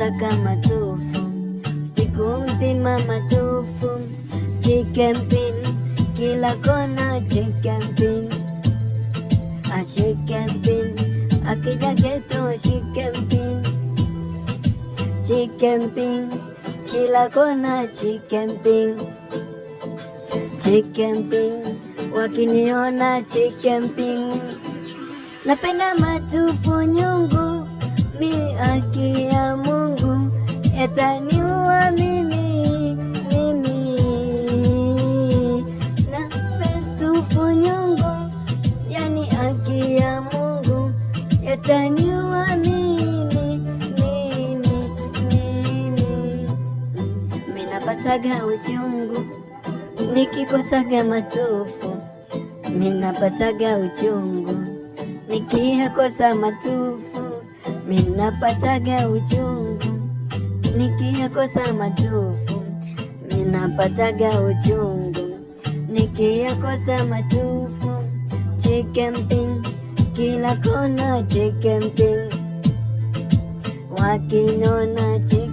nataka matufu, siku mzima matufu, chicken pin kila kona, chicken pin, chicken pin, akija geto chicken pin, chicken pin kila kona, chicken pin, chicken pin, wakiniona chicken pin. Napenda matufu nyungu, mi haki ya Mungu yataniua mimi. Napenda tufu nyungu, yani haki ya Mungu yataniua mimi. Minapataga uchungu nikikosaga matufu, minapataga uchungu nikiyakosa matufu, minapataga uchungu nikiyakosa matufu, minapataga uchungu nikiyakosa matufu. Chicken pin kila kona, chicken pin, wakinona chicken